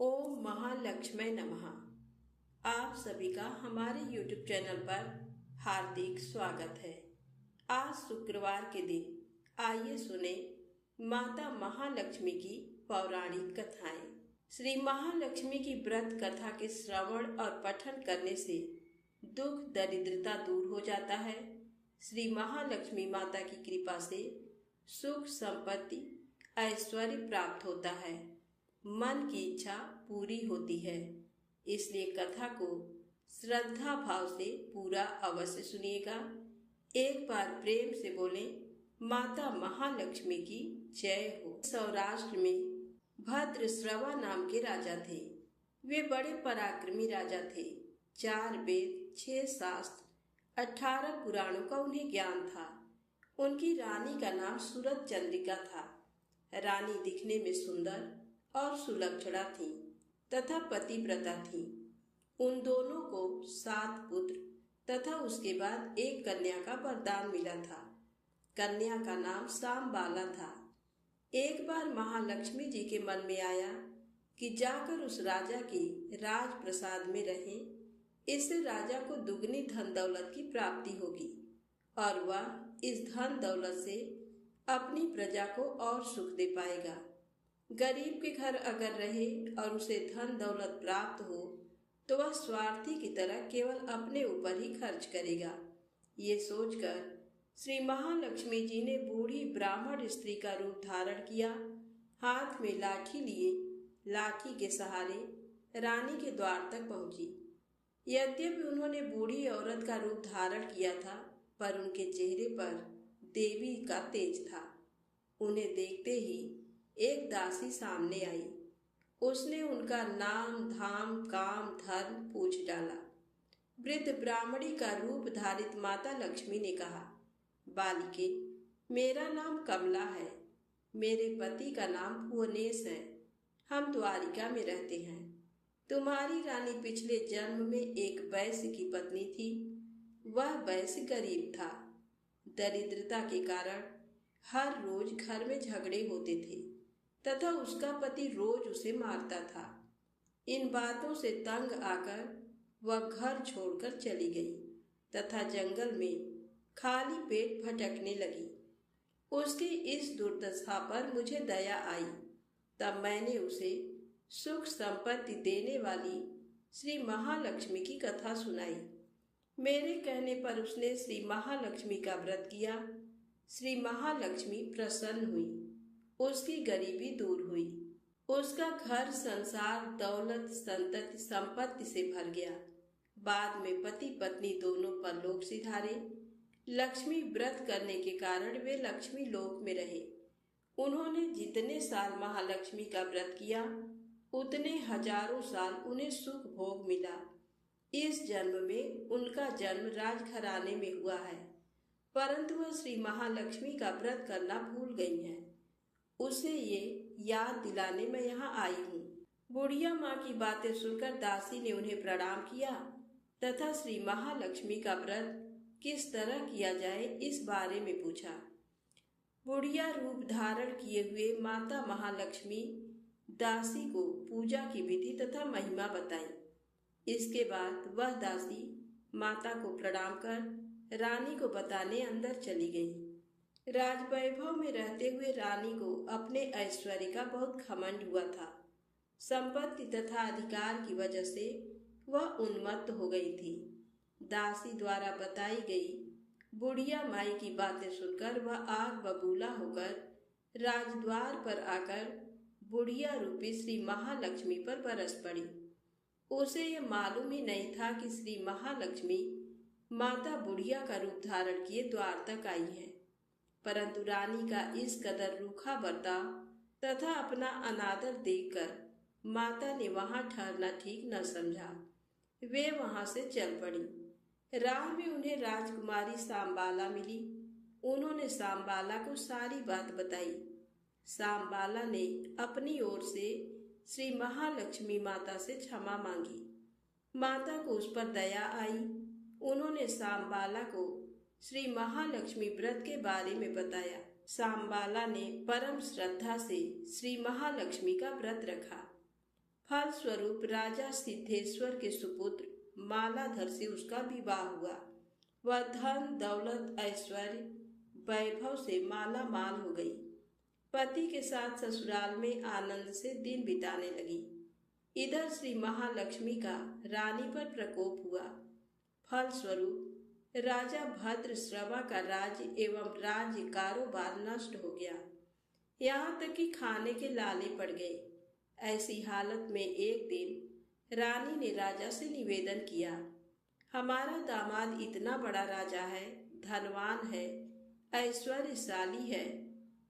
ओम महालक्ष्मी नमः। आप सभी का हमारे YouTube चैनल पर हार्दिक स्वागत है। आज शुक्रवार के दिन आइए सुने माता महालक्ष्मी की पौराणिक कथाएं। श्री महालक्ष्मी की व्रत कथा के श्रवण और पठन करने से दुख दरिद्रता दूर हो जाता है। श्री महालक्ष्मी माता की कृपा से सुख संपत्ति ऐश्वर्य प्राप्त होता है, मन की इच्छा पूरी होती है। इसलिए कथा को श्रद्धा भाव से पूरा अवश्य सुनिएगा। एक बार प्रेम से बोले माता महालक्ष्मी की जय हो। सौराष्ट्र में भद्रश्रवा नाम के राजा थे। वे बड़े पराक्रमी राजा थे। 4 वेद, 6 शास्त्र, 18 पुराणों का उन्हें ज्ञान था। उनकी रानी का नाम सूरत चंद्रिका था। रानी दिखने में सुंदर और सुलक्षणा थी तथा पतिव्रता थी। उन दोनों को 7 पुत्र तथा उसके बाद एक कन्या का वरदान मिला था। कन्या का नाम सांबाला था। एक बार महालक्ष्मी जी के मन में आया कि जाकर उस राजा के राजप्रसाद में रहें। इससे राजा को दुगनी धन दौलत की प्राप्ति होगी और वह इस धन दौलत से अपनी प्रजा को और सुख दे पाएगा। गरीब के घर अगर रहे और उसे धन दौलत प्राप्त हो तो वह स्वार्थी की तरह केवल अपने ऊपर ही खर्च करेगा। ये सोचकर श्री महालक्ष्मी जी ने बूढ़ी ब्राह्मण स्त्री का रूप धारण किया। हाथ में लाठी लिए लाठी के सहारे रानी के द्वार तक पहुंची। यद्यपि उन्होंने बूढ़ी औरत का रूप धारण किया था, पर उनके चेहरे पर देवी का तेज था। उन्हें देखते ही एक दासी सामने आई। उसने उनका नाम, धाम, काम, धर्म पूछ डाला। वृद्ध ब्राह्मणी का रूप धारित माता लक्ष्मी ने कहा, बालिके, मेरा नाम कमला है। मेरे पति का नाम भुवनेश है। हम द्वारिका में रहते हैं। तुम्हारी रानी पिछले जन्म में एक वैश्य की पत्नी थी। वह वैश्य गरीब था। दरिद्रता के कारण हर रोज घर में झगड़े होते थे तथा उसका पति रोज उसे मारता था। इन बातों से तंग आकर वह घर छोड़कर चली गई तथा जंगल में खाली पेट भटकने लगी। उसकी इस दुर्दशा पर मुझे दया आई। तब मैंने उसे सुख संपत्ति देने वाली श्री महालक्ष्मी की कथा सुनाई। मेरे कहने पर उसने श्री महालक्ष्मी का व्रत किया। श्री महालक्ष्मी प्रसन्न हुई। उसकी गरीबी दूर हुई। उसका घर संसार दौलत संतति संपत्ति से भर गया। बाद में पति पत्नी दोनों परलोक सिधारे। लक्ष्मी व्रत करने के कारण वे लक्ष्मी लोक में रहे। उन्होंने जितने साल महालक्ष्मी का व्रत किया उतने हजारों साल उन्हें सुख भोग मिला। इस जन्म में उनका जन्म राजघराने में हुआ है, परंतु वह श्री महालक्ष्मी का व्रत करना भूल गई हैं। उसे ये याद दिलाने मैं यहाँ आई हूँ। बुढ़िया माँ की बातें सुनकर दासी ने उन्हें प्रणाम किया तथा श्री महालक्ष्मी का व्रत किस तरह किया जाए इस बारे में पूछा। बुढ़िया रूप धारण किए हुए माता महालक्ष्मी दासी को पूजा की विधि तथा महिमा बताई। इसके बाद वह दासी माता को प्रणाम कर रानी को बताने अंदर चली गई। राजवैभव में रहते हुए रानी को अपने ऐश्वर्य का बहुत घमंड हुआ था। संपत्ति तथा अधिकार की वजह से वह उन्मत्त हो गई थी। दासी द्वारा बताई गई बुढ़िया माई की बातें सुनकर वह आग बबूला होकर राजद्वार पर आकर बुढ़िया रूपी श्री महालक्ष्मी पर बरस पड़ी। उसे यह मालूम ही नहीं था कि श्री महालक्ष्मी माता बुढ़िया का रूप धारण किए द्वार तक आई है। परंतु रानी का इस कदर रूखा बर्ताव तथा अपना अनादर देखकर माता ने वहां ठहरना ठीक न समझा। वे वहां से चल पड़ी। राह में उन्हें राजकुमारी सांबाला मिली। उन्होंने सांबाला को सारी बात बताई। सांबाला ने अपनी ओर से श्री महालक्ष्मी माता से क्षमा मांगी। माता को उस पर दया आई। उन्होंने सांबाला को श्री महालक्ष्मी व्रत के बारे में बताया। सांबाला ने परम श्रद्धा से श्री महालक्ष्मी का व्रत रखा। फल स्वरूप राजा सिद्धेश्वर के सुपुत्र मालाधर से उसका विवाह हुआ। वह धन दौलत ऐश्वर्य वैभव से माला माल हो गई। पति के साथ ससुराल में आनंद से दिन बिताने लगी। इधर श्री महालक्ष्मी का रानी पर प्रकोप हुआ। फल स्वरूप राजा भद्रश्रवा का राज्य एवं राज्य कारोबार नष्ट हो गया। यहाँ तक कि खाने के लाले पड़ गए। ऐसी हालत में एक दिन रानी ने राजा से निवेदन किया, हमारा दामाद इतना बड़ा राजा है, धनवान है, ऐश्वर्यशाली है,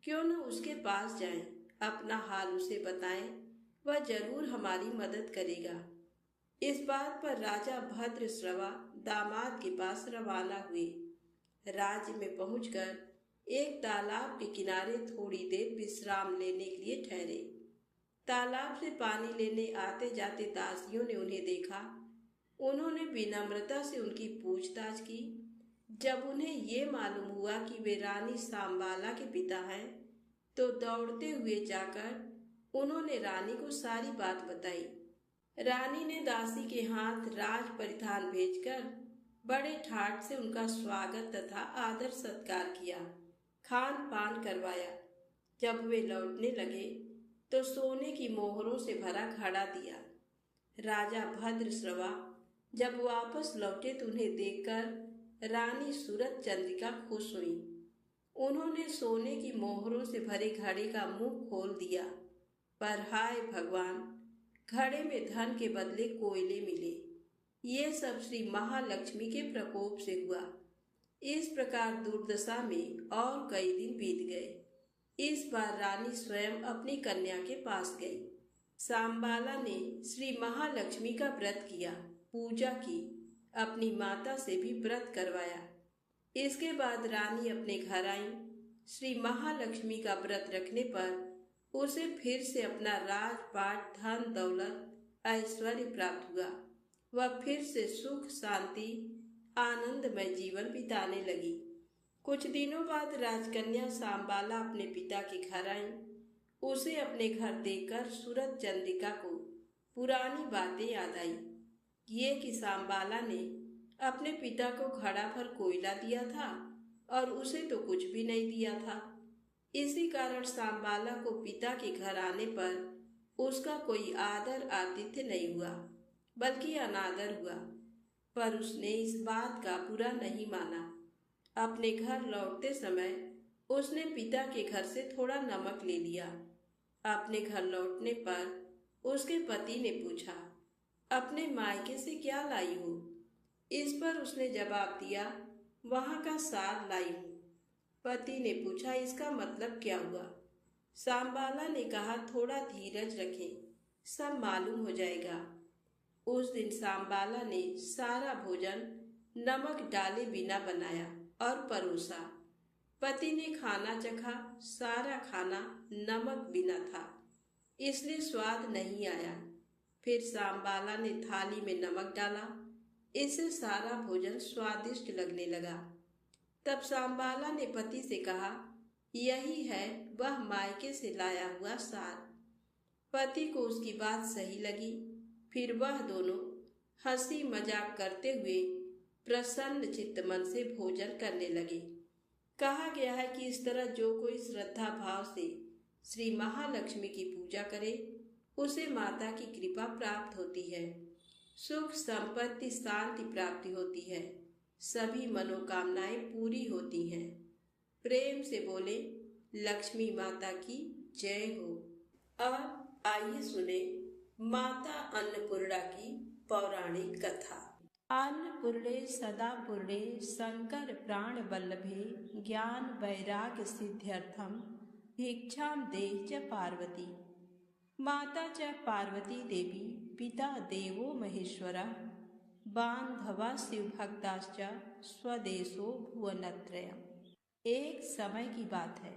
क्यों न उसके पास जाएं, अपना हाल उसे बताएं, वह जरूर हमारी मदद करेगा। इस बात पर राजा भद्रश्रवा दामाद के पास रवाना हुए। राज्य में पहुंचकर एक तालाब के किनारे थोड़ी देर विश्राम लेने के लिए ठहरे। तालाब से पानी लेने आते जाते दासियों ने उन्हें देखा। उन्होंने विनम्रता से उनकी पूछताछ की। जब उन्हें ये मालूम हुआ कि वे रानी सांबाला के पिता हैं, तो दौड़ते हुए जाकर उन्होंने रानी को सारी बात बताई। रानी ने दासी के हाथ राज परिधान भेजकर बड़े ठाट से उनका स्वागत तथा आदर सत्कार किया, खान पान करवाया। जब वे लौटने लगे तो सोने की मोहरों से भरा घड़ा दिया। राजा भद्रश्रवा जब वापस लौटे तो उन्हें देखकर रानी सूरत चंद्रिका खुश हुई। उन्होंने सोने की मोहरों से भरे घड़े का मुंह खोल दिया, पर हाय भगवान, घड़े में धन के बदले कोयले मिले। ये सब श्री महालक्ष्मी के प्रकोप से हुआ। इस प्रकार दुर्दशा में और कई दिन बीत गए। इस बार रानी स्वयं अपनी कन्या के पास गई। सांबाला ने श्री महालक्ष्मी का व्रत किया, पूजा की, अपनी माता से भी व्रत करवाया। इसके बाद रानी अपने घर आई। श्री महालक्ष्मी का व्रत रखने पर उसे फिर से अपना राजपाट, धन दौलत, ऐश्वर्य प्राप्त हुआ। वह फिर से सुख शांति आनंदमय जीवन बिताने लगी। कुछ दिनों बाद राजकन्या सांबाला अपने पिता के घर आई। उसे अपने घर देखकर सूरत चंद्रिका को पुरानी बातें याद आई। ये कि सांबाला ने अपने पिता को घड़ा भर कोयला दिया था और उसे तो कुछ भी नहीं दिया था। इसी कारण सांबाला को पिता के घर आने पर उसका कोई आदर आतिथ्य नहीं हुआ, बल्कि अनादर हुआ। पर उसने इस बात का बुरा नहीं माना। अपने घर लौटते समय उसने पिता के घर से थोड़ा नमक ले लिया। अपने घर लौटने पर उसके पति ने पूछा, अपने मायके से क्या लाई हो? इस पर उसने जवाब दिया, वहां का साग लाई हूँ। पति ने पूछा, इसका मतलब क्या हुआ? सांबाला ने कहा, थोड़ा धीरज रखें, सब मालूम हो जाएगा। उस दिन सांबाला ने सारा भोजन नमक डाले बिना बनाया और परोसा। पति ने खाना चखा, सारा खाना नमक बिना था, इसलिए स्वाद नहीं आया। फिर सांबाला ने थाली में नमक डाला, इससे सारा भोजन स्वादिष्ट लगने लगा। तब सांबाला ने पति से कहा, यही है वह मायके से लाया हुआ सार। पति को उसकी बात सही लगी। फिर वह दोनों हंसी मजाक करते हुए प्रसन्न चित्त मन से भोजन करने लगे। कहा गया है कि इस तरह जो कोई श्रद्धा भाव से श्री महालक्ष्मी की पूजा करे, उसे माता की कृपा प्राप्त होती है, सुख संपत्ति शांति प्राप्ति होती है, सभी मनोकामनाएं पूरी होती हैं। प्रेम से बोले, लक्ष्मी माता की जय हो। अब आइए सुने माता अन्नपूर्णा की पौराणिक कथा। अन्नपूर्णे सदा पूर्णे शंकर प्राण वल्लभे ज्ञान वैराग्य सिद्ध्यर्थम भिक्षाम देहि च पार्वती। माता च पार्वती देवी, पिता देवो महेश्वरः, बांधवा शिवभक्ताश्च स्वदेशो भुवनत्रयम्। एक समय की बात है।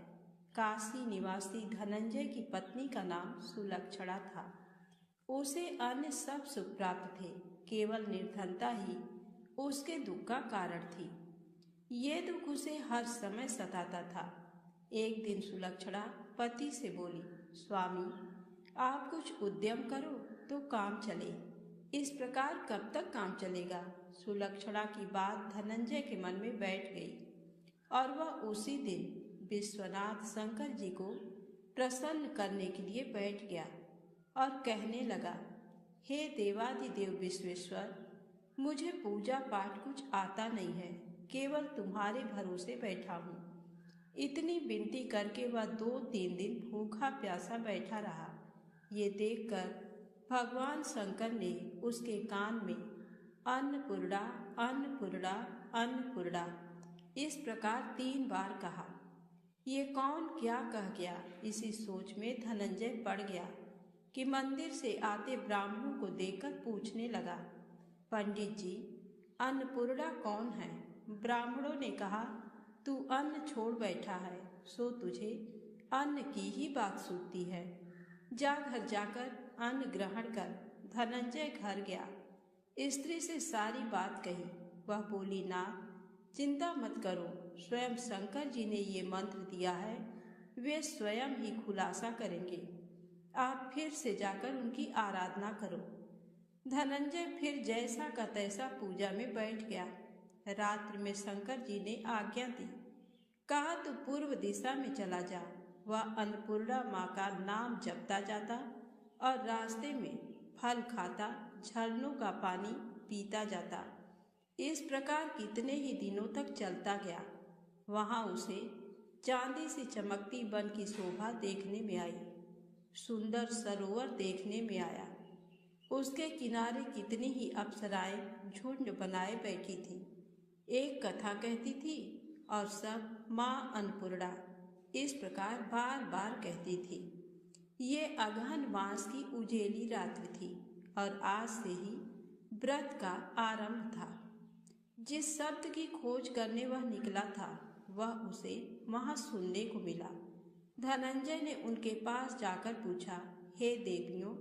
काशी निवासी धनंजय की पत्नी का नाम सुलक्षणा था। उसे अन्य सब सुख प्राप्त थे, केवल निर्धनता ही उसके दुख का कारण थी। ये दुख उसे हर समय सताता था। एक दिन सुलक्षणा पति से बोली, स्वामी आप कुछ उद्यम करो, तो काम चले। इस प्रकार कब तक काम चलेगा? सुलक्षणा की बात धनंजय के मन में बैठ गई और वह उसी दिन विश्वनाथ शंकर जी को प्रसन्न करने के लिए बैठ गया और कहने लगा, हे देवादिदेव विश्वेश्वर, मुझे पूजा पाठ कुछ आता नहीं है, केवल तुम्हारे भरोसे बैठा हूँ। इतनी विनती करके वह 2-3 दिन भूखा प्यासा बैठा रहा। ये देखकर भगवान शंकर ने उसके कान में अन्नपूर्णा अन्नपूर्णा अन्नपूर्णा इस प्रकार 3 बार कहा। ये कौन क्या कह गया, इसी सोच में धनंजय पड़ गया कि मंदिर से आते ब्राह्मणों को देखकर पूछने लगा, पंडित जी, अन्नपूर्णा कौन है? ब्राह्मणों ने कहा, तू अन्न छोड़ बैठा है, सो तुझे अन्न की ही बात सूझती है। जा घर जाकर अन्न ग्रहण कर। धनंजय घर गया, स्त्री से सारी बात कही। वह बोली, नाथ, चिंता मत करो, स्वयं शंकर जी ने ये मंत्र दिया है, वे स्वयं ही खुलासा करेंगे। आप फिर से जाकर उनकी आराधना करो। धनंजय फिर जैसा का तैसा पूजा में बैठ गया। रात्रि में शंकर जी ने आज्ञा दी, कहा तू पूर्व दिशा में चला जा। वह अन्नपूर्णा माँ का नाम जपता जाता और रास्ते में फल खाता, झरनों का पानी पीता जाता। इस प्रकार कितने ही दिनों तक चलता गया। वहाँ उसे चांदी से चमकती वन की शोभा देखने में आई। सुंदर सरोवर देखने में आया। उसके किनारे कितनी ही अप्सराएं झुंड बनाए बैठी थी। एक कथा कहती थी और सब माँ अन्नपूर्णा इस प्रकार बार बार कहती थी। ये अगहन मास की उजेली रात्रि थी और आज से ही व्रत का आरंभ था। जिस शब्द की खोज करने वह निकला था, वह उसे वहाँ सुनने को मिला। धनंजय ने उनके पास जाकर पूछा, हे देवियों,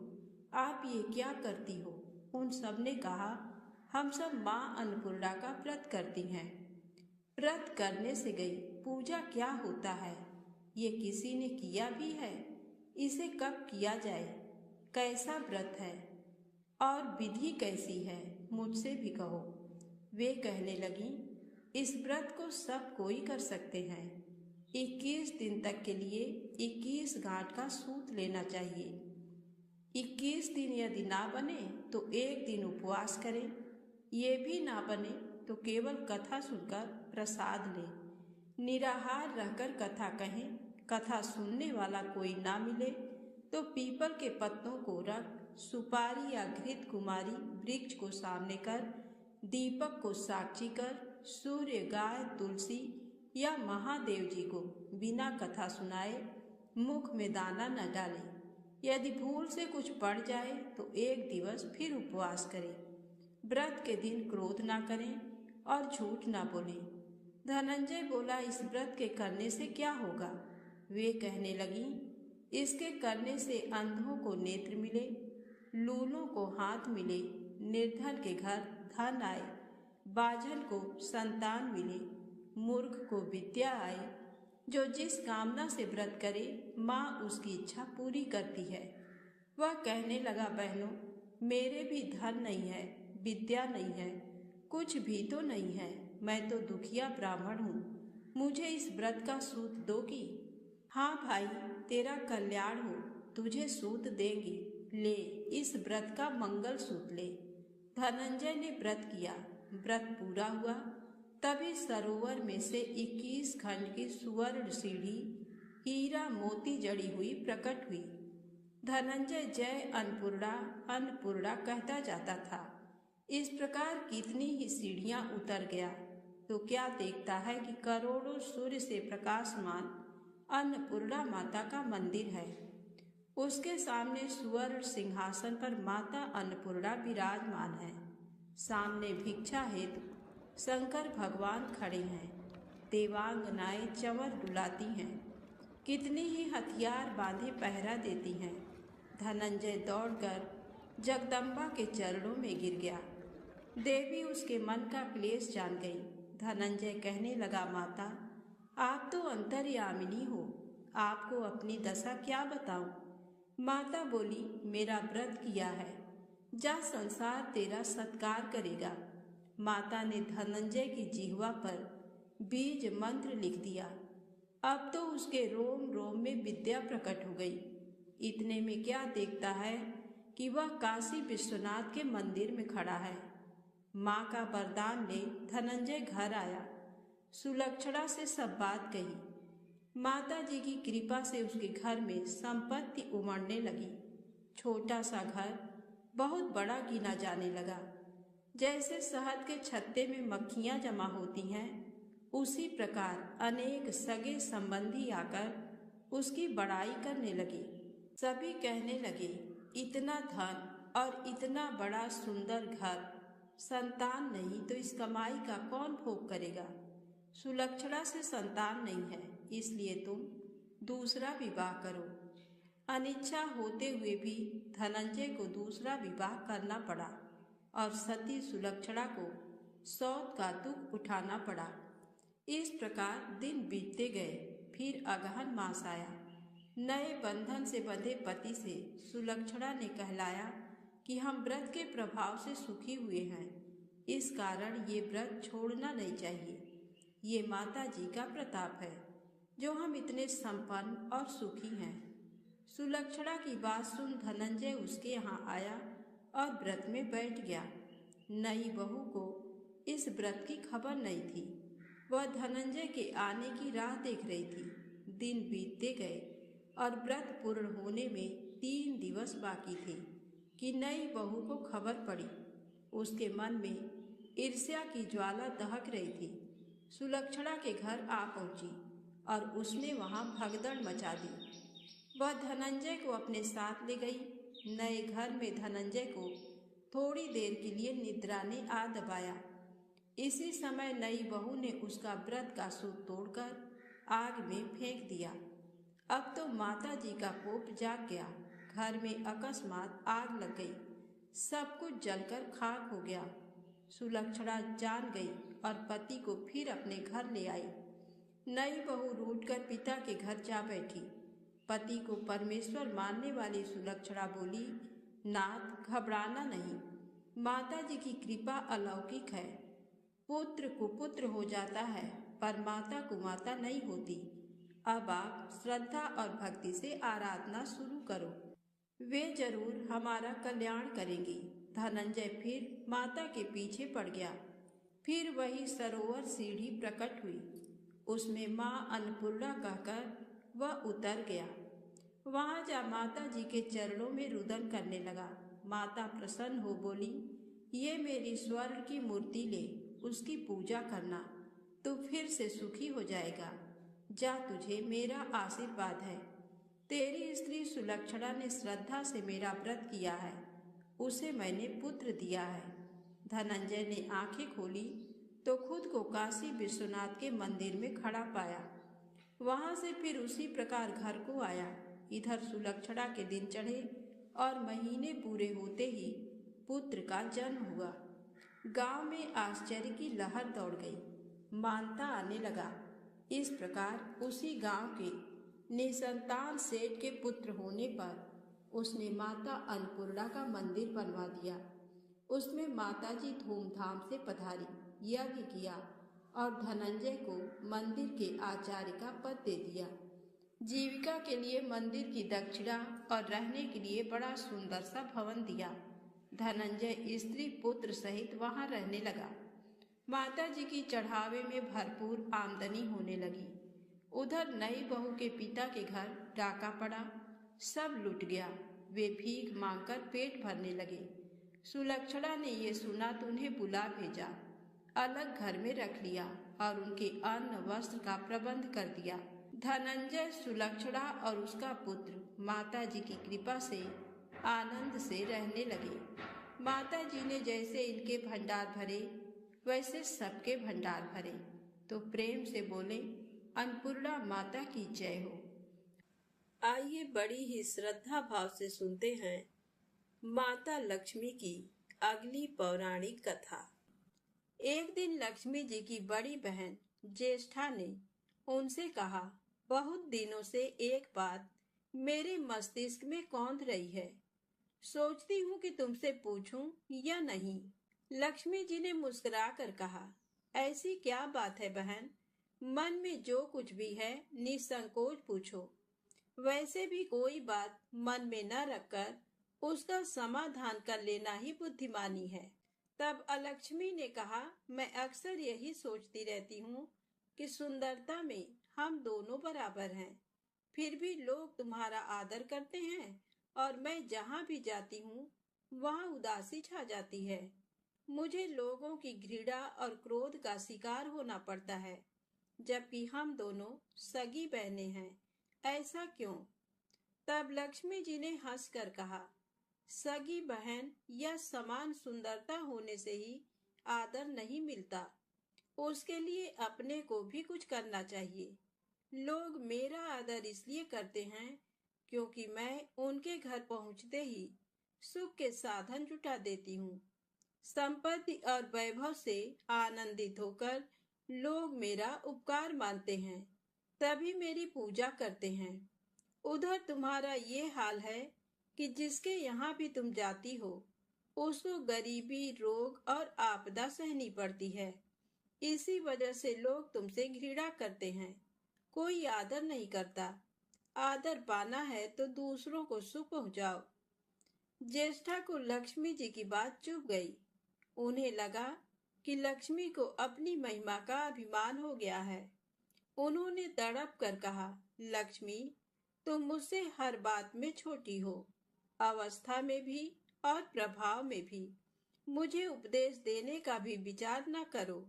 आप ये क्या करती हो? उन सब ने कहा, हम सब माँ अन्नपूर्णा का व्रत करती हैं। व्रत करने से गई, पूजा क्या होता है? ये किसी ने किया भी है? इसे कब किया जाए? कैसा व्रत है और विधि कैसी है? मुझसे भी कहो। वे कहने लगी, इस व्रत को सब कोई कर सकते हैं। 21 दिन तक के लिए 21 गांठ का सूत लेना चाहिए। 21 दिन यदि ना बने तो 1 दिन उपवास करें। ये भी ना बने तो केवल कथा सुनकर प्रसाद लें। निराहार रहकर कथा कहें। कथा सुनने वाला कोई ना मिले तो पीपल के पत्तों को रख, सुपारी या घृत कुमारी वृक्ष को सामने कर, दीपक को साक्षी कर, सूर्य, गाय, तुलसी या महादेव जी को बिना कथा सुनाए मुख में दाना न डालें। यदि भूल से कुछ पड़ जाए तो 1 दिवस फिर उपवास करें। व्रत के दिन क्रोध ना करें और झूठ ना बोलें। धनंजय बोला, इस व्रत के करने से क्या होगा? वे कहने लगी, इसके करने से अंधों को नेत्र मिले, लूलों को हाथ मिले, निर्धन के घर धन आए, बाझल को संतान मिले, मूर्ख को विद्या आए। जो जिस कामना से व्रत करे, माँ उसकी इच्छा पूरी करती है। वह कहने लगा, बहनों, मेरे भी धन नहीं है, विद्या नहीं है, कुछ भी तो नहीं है। मैं तो दुखिया ब्राह्मण हूँ। मुझे इस व्रत का सूत दोगी? हाँ भाई, तेरा कल्याण हो, तुझे सूत देंगे। ले, इस व्रत का मंगल सूत ले। धनंजय ने व्रत किया। व्रत पूरा हुआ। तभी सरोवर में से 21 खंड की सुवर्ण सीढ़ी हीरा मोती जड़ी हुई प्रकट हुई। धनंजय जय अन्नपूर्णा अन्नपूर्णा कहता जाता था। इस प्रकार कितनी ही सीढ़ियां उतर गया तो क्या देखता है कि करोड़ों सूर्य से प्रकाशमान अन्नपूर्णा माता का मंदिर है। उसके सामने सुवर्ण सिंहासन पर माता अन्नपूर्णा विराजमान है। सामने भिक्षा हेतु शंकर भगवान खड़े हैं। देवांगनाएं चंवर डुलाती हैं। कितनी ही हथियार बांधे पहरा देती हैं। धनंजय दौड़कर जगदम्बा के चरणों में गिर गया। देवी उसके मन का क्लेश जान गई। धनंजय कहने लगा, माता, आप तो अंतर्यामिनी हो, आपको अपनी दशा क्या बताऊं? माता बोली, मेरा व्रत किया है, जा संसार तेरा सत्कार करेगा। माता ने धनंजय की जिह्वा पर बीज मंत्र लिख दिया। अब तो उसके रोम रोम में विद्या प्रकट हो गई। इतने में क्या देखता है कि वह काशी विश्वनाथ के मंदिर में खड़ा है। माँ का वरदान ले धनंजय घर आया। सुलक्षणा से सब बात कही। माता जी की कृपा से उसके घर में संपत्ति उमड़ने लगी। छोटा सा घर बहुत बड़ा गिना जाने लगा। जैसे शहद के छत्ते में मक्खियाँ जमा होती हैं, उसी प्रकार अनेक सगे संबंधी आकर उसकी बड़ाई करने लगे। सभी कहने लगे, इतना धन और इतना बड़ा सुंदर घर, संतान नहीं तो इस कमाई का कौन भोग करेगा। सुलक्षणा से संतान नहीं है, इसलिए तुम दूसरा विवाह करो। अनिच्छा होते हुए भी धनंजय को दूसरा विवाह करना पड़ा और सती सुलक्षणा को सौत का दुख उठाना पड़ा। इस प्रकार दिन बीतते गए। फिर अगहन मास आया। नए बंधन से बंधे पति से सुलक्षणा ने कहलाया कि हम व्रत के प्रभाव से सुखी हुए हैं, इस कारण ये व्रत छोड़ना नहीं चाहिए। ये माता जी का प्रताप है जो हम इतने संपन्न और सुखी हैं। सुलक्षणा की बात सुन धनंजय उसके यहाँ आया और व्रत में बैठ गया। नई बहू को इस व्रत की खबर नहीं थी। वह धनंजय के आने की राह देख रही थी। दिन बीतते गए और व्रत पूर्ण होने में 3 दिवस बाकी थे कि नई बहू को खबर पड़ी। उसके मन में ईर्ष्या की ज्वाला दहक रही थी। सुलक्षणा के घर आ पहुंची और उसने वहां भगदड़ मचा दी। वह धनंजय को अपने साथ ले गई। नए घर में धनंजय को थोड़ी देर के लिए निद्रा ने आ दबाया। इसी समय नई बहू ने उसका व्रत का सूत तोड़कर आग में फेंक दिया। अब तो माता जी का कोप जाग गया। घर में अकस्मात आग लग गई। सब कुछ जलकर खाक हो गया। सुलक्षणा जान गई और पति को फिर अपने घर ले आई। नई बहू रूठकर पिता के घर जा बैठी। पति को परमेश्वर मानने वाली सुलक्षणा बोली, नाथ घबराना नहीं, माता जी की कृपा अलौकिक है। पुत्र कुपुत्र हो जाता है पर माता कुमाता नहीं होती। अब आप श्रद्धा और भक्ति से आराधना शुरू करो, वे जरूर हमारा कल्याण करेंगी। धनंजय फिर माता के पीछे पड़ गया। फिर वही सरोवर सीढ़ी प्रकट हुई। उसमें माँ अन्नपूर्णा कहकर वह उतर गया। वहां जा माता जी के चरणों में रुदन करने लगा। माता प्रसन्न हो बोली, ये मेरी स्वर्ण की मूर्ति ले, उसकी पूजा करना, तू फिर से सुखी हो जाएगा। जा, तुझे मेरा आशीर्वाद है। तेरी स्त्री सुलक्षणा ने श्रद्धा से मेरा व्रत किया है, उसे मैंने पुत्र दिया है। धनंजय ने आंखें खोली तो खुद को काशी विश्वनाथ के मंदिर में खड़ा पाया। वहां से फिर उसी प्रकार घर को आया। इधर सुलक्षणा के दिन चढ़े और महीने पूरे होते ही पुत्र का जन्म हुआ। गांव में आश्चर्य की लहर दौड़ गई। मानता आने लगा। इस प्रकार उसी गांव के निसंतान सेठ के पुत्र होने पर उसने माता अन्नपूर्णा का मंदिर बनवा दिया। उसमें माता जी धूमधाम से पधारी, यज्ञ किया और धनंजय को मंदिर के आचार्य का पद दे दिया। जीविका के लिए मंदिर की दक्षिणा और रहने के लिए बड़ा सुंदर सा भवन दिया। धनंजय स्त्री पुत्र सहित वहां रहने लगा। माता जी की चढ़ावे में भरपूर आमदनी होने लगी। उधर नई बहू के पिता के घर डाका पड़ा, सब लुट गया। वे भीख मांगकर पेट भरने लगे। सुलक्षणा ने ये सुना तो उन्हें बुला भेजा, अलग घर में रख लिया और उनके अन्न वस्त्र का प्रबंध कर दिया। धनंजय, सुलक्षणा और उसका पुत्र माता जी की कृपा से आनंद से रहने लगे। माता जी ने जैसे इनके भंडार भरे वैसे सबके भंडार भरे, तो प्रेम से बोले, अन्नपूर्णा माता की जय हो। आइए बड़ी ही श्रद्धा भाव से सुनते हैं माता लक्ष्मी की अगली पौराणिक कथा। एक दिन लक्ष्मी जी की बड़ी बहन ज्येष्ठा ने उनसे कहा, बहुत दिनों से एक बात मेरे मस्तिष्क में कौंध रही है। सोचती हूँ कि तुमसे पूछूं या नहीं। लक्ष्मी जी ने मुस्कुराकर कहा, ऐसी क्या बात है बहन, मन में जो कुछ भी है निसंकोच पूछो। वैसे भी कोई बात मन में न रखकर उसका समाधान कर लेना ही बुद्धिमानी है। तब अलक्ष्मी ने कहा, मैं अक्सर यही सोचती रहती हूँ कि सुंदरता में हम दोनों बराबर हैं। फिर भी लोग तुम्हारा आदर करते हैं और मैं जहाँ भी जाती हूँ वहाँ उदासी छा जाती है। मुझे लोगों की घृणा और क्रोध का शिकार होना पड़ता है, जबकि हम दोनों सगी बहनें हैं। ऐसा क्यों? तब लक्ष्मी जी ने हंसकर कहा, सगी बहन या समान सुंदरता होने से ही आदर नहीं मिलता। उसके लिए अपने को भी कुछ करना चाहिए। लोग मेरा आदर इसलिए करते हैं क्योंकि मैं उनके घर पहुंचते ही सुख के साधन जुटा देती हूँ। संपत्ति और वैभव से आनंदित होकर लोग मेरा उपकार मानते हैं, तभी मेरी पूजा करते हैं। उधर तुम्हारा ये हाल है कि जिसके यहाँ भी तुम जाती हो उसको गरीबी, रोग और आपदा सहनी पड़ती है। इसी वजह से लोग तुमसे घृणा करते हैं। कोई आदर नहीं करता। आदर पाना है तो दूसरों को सुख पहुंचाओ। ज्येष्ठा को लक्ष्मी जी की बात चुभ गई। उन्हें लगा कि लक्ष्मी को अपनी महिमा का अभिमान हो गया है। उन्होंने तड़प कर कहा, लक्ष्मी, तुम मुझसे हर बात में छोटी हो, अवस्था में भी और प्रभाव में भी। मुझे उपदेश देने का भी विचार न करो।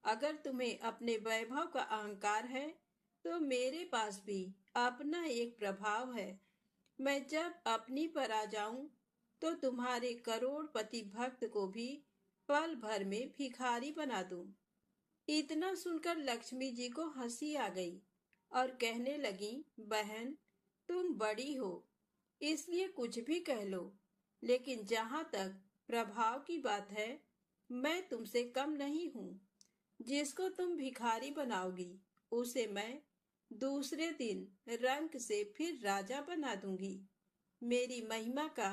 अगर तुम्हें अपने वैभव का अहंकार है तो मेरे पास भी अपना एक प्रभाव है। मैं जब अपनी पर आ जाऊं तो तुम्हारे करोड़पति भक्त को भी पल भर में भिखारी बना दूं। इतना सुनकर लक्ष्मी जी को हंसी आ गई और कहने लगी, बहन, तुम बड़ी हो इसलिए कुछ भी कह लो, लेकिन जहां तक प्रभाव की बात है मैं तुमसे कम नहीं हूँ। जिसको तुम भिखारी बनाओगी उसे मैं दूसरे दिन रंक से फिर राजा बना दूंगी। मेरी महिमा का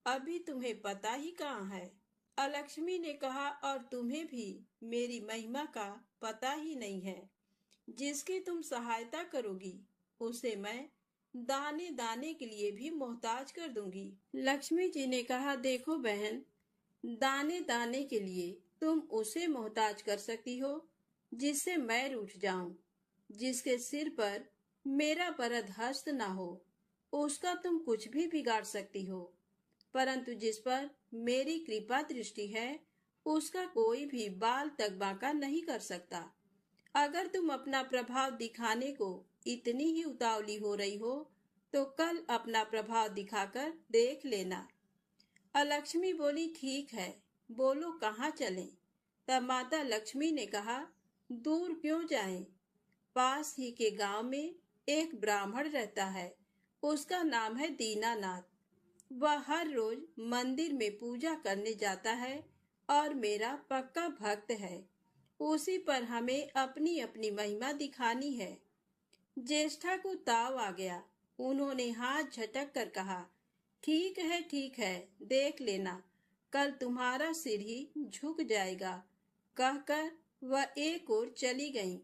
अभी तुम्हें पता ही कहाँ है। अलक्ष्मी ने कहा, और तुम्हें भी मेरी महिमा का पता ही नहीं है। जिसकी तुम सहायता करोगी उसे मैं दाने दाने के लिए भी मोहताज कर दूंगी। लक्ष्मी जी ने कहा, देखो बहन, दाने दाने के लिए तुम उसे मोहताज कर सकती हो जिससे मैं रूठ जाऊं, जिसके सिर पर मेरा वरद हस्त ना हो, उसका तुम कुछ भी बिगाड़ सकती हो। परंतु जिस पर मेरी कृपा दृष्टि है उसका कोई भी बाल तक बांका नहीं कर सकता। अगर तुम अपना प्रभाव दिखाने को इतनी ही उतावली हो रही हो तो कल अपना प्रभाव दिखाकर देख लेना। अलक्ष्मी बोली, ठीक है, बोलो कहाँ चलें? तब माता लक्ष्मी ने कहा, दूर क्यों जाएं? पास ही के गांव में एक ब्राह्मण रहता है, उसका नाम है दीनानाथ। वह हर रोज मंदिर में पूजा करने जाता है और मेरा पक्का भक्त है। उसी पर हमें अपनी अपनी महिमा दिखानी है। ज्येष्ठा को ताव आ गया। उन्होंने हाथ झटक कर कहा, ठीक है, देख लेना, कल तुम्हारा सिर ही झुक जाएगा। कहकर वह एक ओर चली गईं।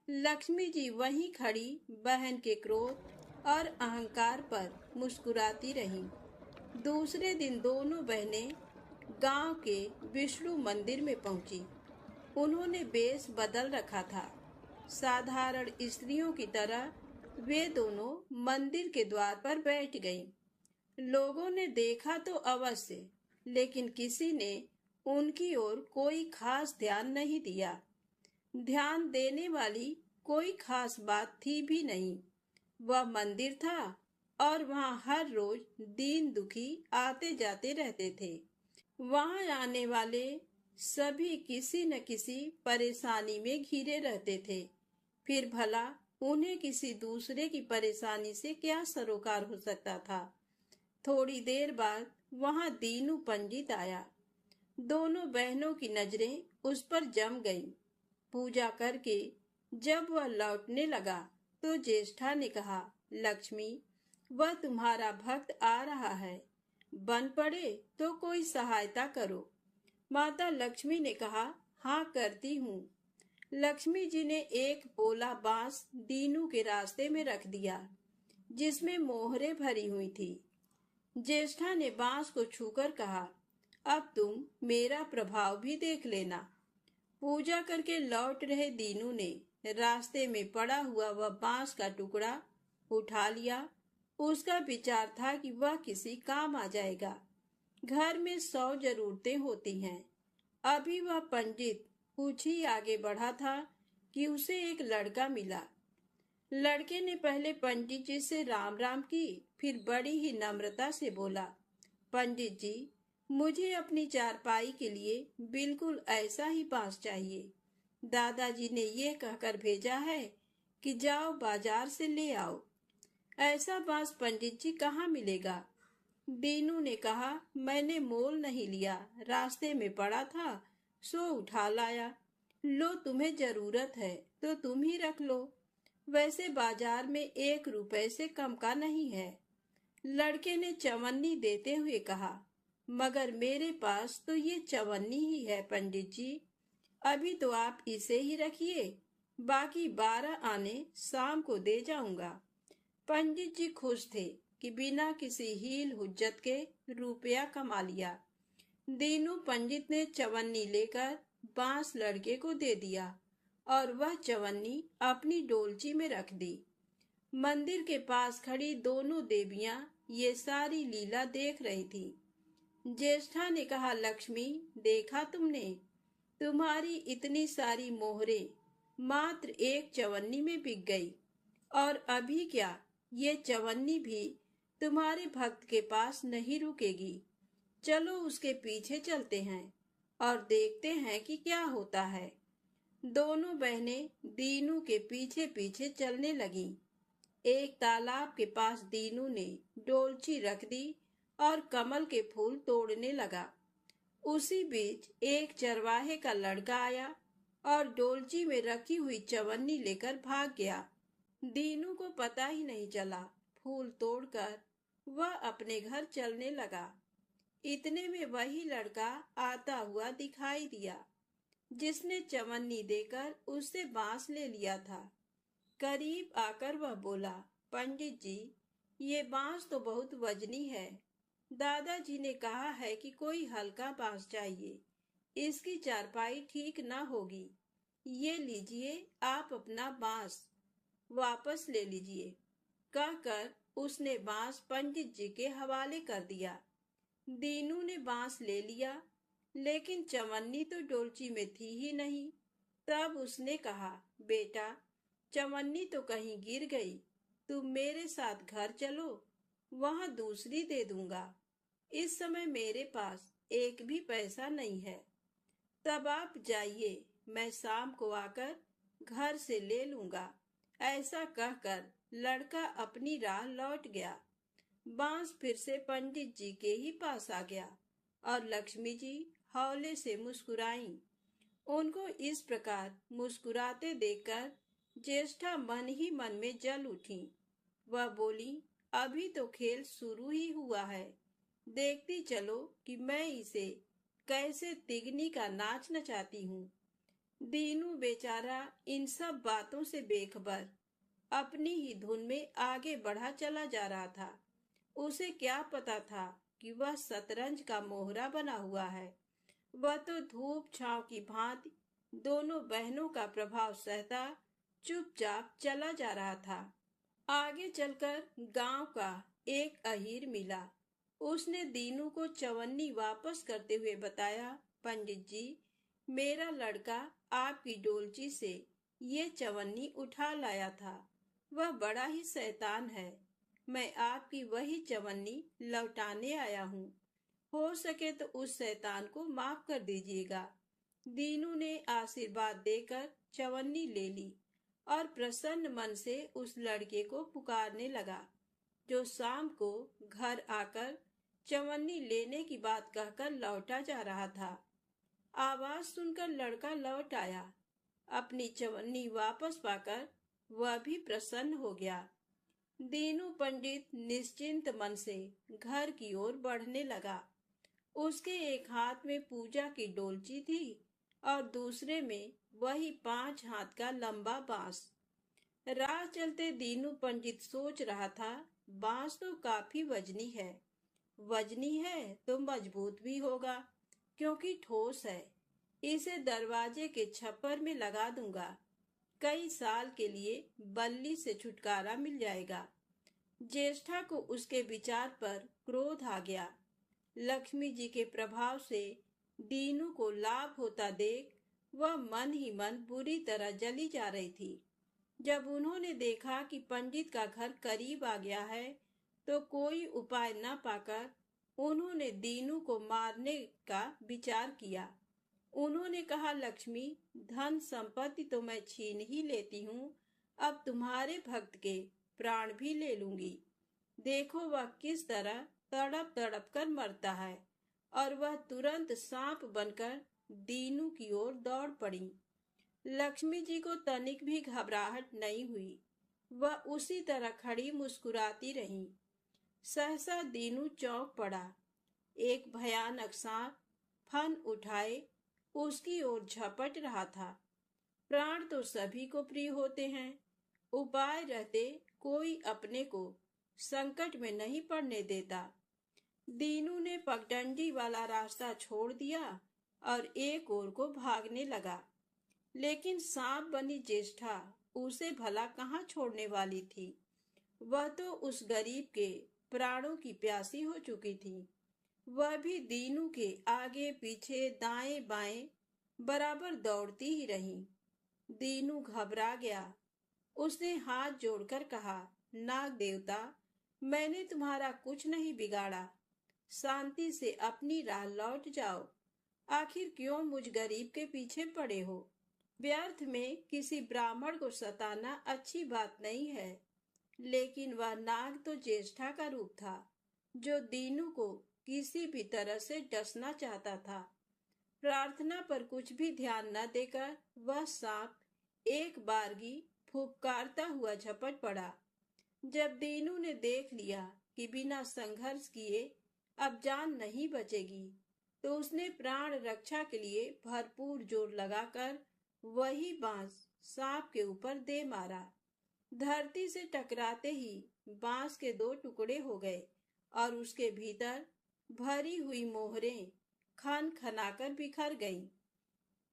लक्ष्मी जी वहीं खड़ी बहन के क्रोध और अहंकार पर मुस्कुराती रहीं। दूसरे दिन दोनों बहनें गांव के विष्णु मंदिर में पहुंची। उन्होंने वेश बदल रखा था। साधारण स्त्रियों की तरह वे दोनों मंदिर के द्वार पर बैठ गईं। लोगों ने देखा तो अवश्य, लेकिन किसी ने उनकी ओर कोई खास ध्यान नहीं दिया। ध्यान देने वाली कोई खास बात थी भी नहीं। वह मंदिर था और वहां हर रोज दीन दुखी आते जाते रहते थे। वहां आने वाले सभी किसी न किसी परेशानी में घिरे रहते थे। फिर भला उन्हें किसी दूसरे की परेशानी से क्या सरोकार हो सकता था। थोड़ी देर बाद वहां दीनू पंडित आया। दोनों बहनों की नजरें उस पर जम गईं। पूजा करके जब वह लौटने लगा तो ज्येष्ठा ने कहा, लक्ष्मी, वह तुम्हारा भक्त आ रहा है। बन पड़े तो कोई सहायता करो। माता लक्ष्मी ने कहा, हाँ करती हूँ। लक्ष्मी जी ने एक पोला बांस दीनू के रास्ते में रख दिया, जिसमें मोहरे भरी हुई थी। ज्येष्ठा ने बांस को छूकर कहा, अब तुम मेरा प्रभाव भी देख लेना। पूजा करके लौट रहे दीनू ने रास्ते में पड़ा हुआ वह बांस का टुकड़ा उठा लिया। उसका विचार था कि वह किसी काम आ जाएगा। घर में 100 जरूरतें होती हैं। अभी वह पंडित कुछ ही आगे बढ़ा था कि उसे एक लड़का मिला। लड़के ने पहले पंडित जी से राम राम की, फिर बड़ी ही नम्रता से बोला, पंडित जी, मुझे अपनी चारपाई के लिए बिल्कुल ऐसा ही बांस चाहिए। दादाजी ने ये कहकर भेजा है कि जाओ बाजार से ले आओ। ऐसा बांस पंडित जी कहाँ मिलेगा? दीनू ने कहा, मैंने मोल नहीं लिया, रास्ते में पड़ा था सो उठा लाया। लो, तुम्हें जरूरत है तो तुम ही रख लो। वैसे बाजार में 1 रुपए से कम का नहीं है। लड़के ने चवन्नी देते हुए कहा, मगर मेरे पास तो ये चवन्नी ही है पंडित जी। अभी तो आप इसे ही रखिए, बाकी 12 आने शाम को दे जाऊंगा। पंडित जी खुश थे कि बिना किसी हील हुज्जत के रुपया कमा लिया। दीनू पंडित ने चवन्नी लेकर बांस लड़के को दे दिया और वह चवन्नी अपनी डोलची में रख दी। मंदिर के पास खड़ी दोनों देवियां ये सारी लीला देख रही थी। ज्येष्ठा ने कहा, लक्ष्मी, देखा तुमने, तुम्हारी इतनी सारी मोहरे मात्र एक चवन्नी में बिक गई। और अभी क्या, ये चवन्नी भी तुम्हारे भक्त के पास नहीं रुकेगी। चलो उसके पीछे चलते हैं और देखते हैं कि क्या होता है। दोनों बहनें दीनू के पीछे पीछे चलने लगीं। एक तालाब के पास दीनू ने डोलची रख दी और कमल के फूल तोड़ने लगा। उसी बीच एक चरवाहे का लड़का आया और डोलची में रखी हुई चवन्नी लेकर भाग गया। दीनू को पता ही नहीं चला। फूल तोड़कर वह अपने घर चलने लगा। इतने में वही लड़का आता हुआ दिखाई दिया, जिसने चवन्नी देकर उससे बांस ले लिया था। करीब आकर वह बोला, पंडित जी, ये बांस तो बहुत वजनी है। दादाजी ने कहा है कि कोई हल्का बांस चाहिए, इसकी चारपाई ठीक न होगी। ये लीजिए, आप अपना बांस वापस ले लीजिए। कहकर उसने बांस पंडित जी के हवाले कर दिया। दीनू ने बांस ले लिया, लेकिन चवन्नी तो डोलची में थी ही नहीं। तब उसने कहा, बेटा, चवन्नी तो कहीं गिर गई, तुम मेरे साथ घर चलो, वहां दूसरी दे दूंगा। इस समय मेरे पास एक भी पैसा नहीं है। तब आप जाइए, मैं शाम को आकर घर से ले लूंगा। ऐसा कहकर लड़का अपनी राह लौट गया। बांस फिर से पंडित जी के ही पास आ गया और लक्ष्मी जी हौले से मुस्कुराईं। उनको इस प्रकार मुस्कुराते देखकर ज्येष्ठा मन ही मन में जल उठी। वह बोली, अभी तो खेल शुरू ही हुआ है, देखती चलो कि मैं इसे कैसे तिगनी का नाच नचाती हूँ। दीनू बेचारा इन सब बातों से बेखबर अपनी ही धुन में आगे बढ़ा चला जा रहा था। उसे क्या पता था कि वह शतरंज का मोहरा बना हुआ है। वह तो धूप छांव की भांति दोनों बहनों का प्रभाव सहता चुपचाप चला जा रहा था। आगे चलकर गांव का एक अहीर मिला। उसने दीनू को चवन्नी वापस करते हुए बताया, पंडित जी, मेरा लड़का आपकी डोलची से ये चवन्नी उठा लाया था। वह बड़ा ही शैतान है। मैं आपकी वही चवन्नी लौटाने आया हूँ। हो सके तो उस शैतान को माफ कर दीजिएगा। दीनू ने आशीर्वाद देकर चवन्नी ले ली और प्रसन्न मन से उस लड़के को पुकारने लगा, जो शाम को घर आकर चवन्नी लेने की बात कहकर लौटा जा रहा था। आवाज सुनकर लड़का लौट आया। अपनी चवन्नी वापस पाकर वह भी प्रसन्न हो गया। दीनू पंडित निश्चिंत मन से घर की ओर बढ़ने लगा। उसके एक हाथ में पूजा की डोलची थी और दूसरे में वही 5 हाथ का लंबा बांस। राह चलते दीनू पंडित सोच रहा था, बांस तो काफी वजनी है तो मजबूत भी होगा, क्योंकि ठोस है। इसे दरवाजे के छप्पर में लगा दूंगा, कई साल के लिए बल्ली से छुटकारा मिल जाएगा। ज्येष्ठा को उसके विचार पर क्रोध आ गया। लक्ष्मी जी के प्रभाव से दीनू को लाभ होता देख वह मन ही मन बुरी तरह जली जा रही थी। जब उन्होंने देखा कि पंडित का घर करीब आ गया है, तो कोई उपाय न पाकर उन्होंने दीनू को मारने का विचार किया। उन्होंने कहा, लक्ष्मी, धन संपत्ति तो मैं छीन ही लेती हूँ, अब तुम्हारे भक्त के प्राण भी ले लूंगी। देखो वह किस तरह तड़प तड़प कर मरता है। और वह तुरंत सांप बनकर दीनू की ओर दौड़ पड़ी। लक्ष्मी जी को तनिक भी घबराहट नहीं हुई। वह उसी तरह खड़ी मुस्कुराती रही। सहसा दीनू चौंक पड़ा। एक भयानक सांप फन उठाए उसकी ओर झपट रहा था। प्राण तो सभी को प्रिय होते हैं, उपाय रहते कोई अपने को संकट में नहीं पड़ने देता। दीनू ने पगडंडी वाला रास्ता छोड़ दिया और एक ओर को भागने लगा। लेकिन सांप बनी ज्येष्ठा उसे भला कहाँ छोड़ने वाली थी। वह तो उस गरीब के प्राणों की प्यासी हो चुकी थी। वह भी दीनू के आगे पीछे दाएं बाएं बराबर दौड़ती ही रही। दीनू घबरा गया। उसने हाथ जोड़कर कहा, नाग देवता, मैंने तुम्हारा कुछ नहीं बिगाड़ा, शांति से अपनी राह लौट जाओ। आखिर क्यों मुझ गरीब के पीछे पड़े हो? व्यर्थ में किसी ब्राह्मण को सताना अच्छी बात नहीं है। लेकिन वह नाग तो ज्येष्ठा का रूप था, जो दीनू को किसी भी तरह से डसना चाहता था। प्रार्थना पर कुछ भी ध्यान न देकर वह सांप एक बारगी फुफकारता हुआ झपट पड़ा। जब दीनू ने देख लिया कि बिना संघर्ष किए अब जान नहीं बचेगी, तो उसने प्राण रक्षा के लिए भरपूर जोर लगाकर वही बांस सांप के ऊपर दे मारा। धरती से टकराते ही बांस के 2 टुकड़े हो गए और उसके भीतर भरी हुई मोहरें खन खनाकर बिखर गईं,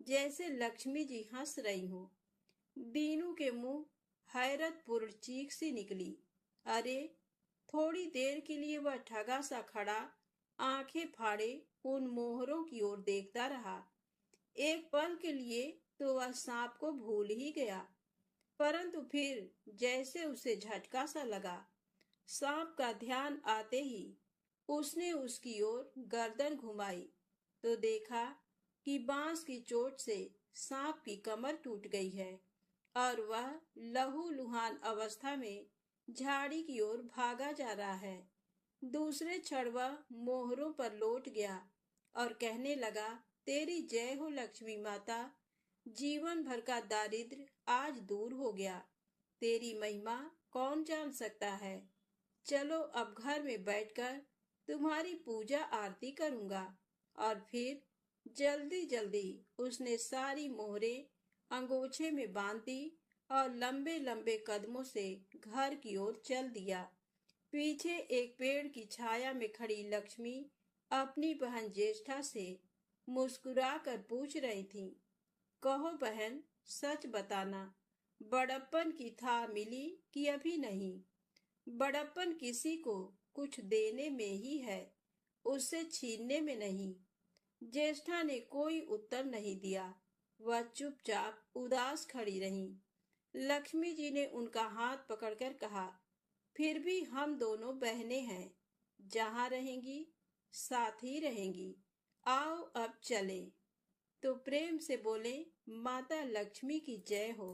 जैसे लक्ष्मी जी हंस रही हो। दीनू के मुंह हैरतपूर्ण चीख सी निकली। अरे! थोड़ी देर के लिए वह ठगा सा खड़ा आंखें फाड़े उन मोहरों की ओर देखता रहा। एक पल के लिए तो वह सांप को भूल ही गया, परंतु फिर जैसे उसे झटका सा लगा। सांप का ध्यान आते ही उसने उसकी ओर गर्दन घुमाई तो देखा कि बांस की चोट से सांप की कमर टूट गई है और वह लहूलुहान अवस्था में झाड़ी की ओर भागा जा रहा है। दूसरे क्षण वह मोहरों पर लौट गया और कहने लगा, तेरी जय हो लक्ष्मी माता, जीवन भर का दारिद्र्य आज दूर हो गया। तेरी महिमा कौन जान सकता है। चलो अब घर में बैठकर तुम्हारी पूजा आरती करूंगा। और फिर जल्दी जल्दी उसने सारी मोहरें अंगोछे में बांध दी और लंबे लंबे कदमों से घर की ओर चल दिया। पीछे एक पेड़ की छाया में खड़ी लक्ष्मी अपनी बहन ज्येष्ठा से मुस्कुरा कर पूछ रही थी, कहो बहन, सच बताना, बड़प्पन की था मिली कि अभी नहीं? बड़प्पन किसी को कुछ देने में ही है, उससे छीनने में नहीं। ज्येष्ठा ने कोई उत्तर नहीं दिया। वह चुपचाप उदास खड़ी रही। लक्ष्मी जी ने उनका हाथ पकड़कर कहा, फिर भी हम दोनों बहनें हैं, जहाँ रहेंगी साथ ही रहेंगी। आओ अब चलें। तो प्रेम से बोले, माता लक्ष्मी की जय हो।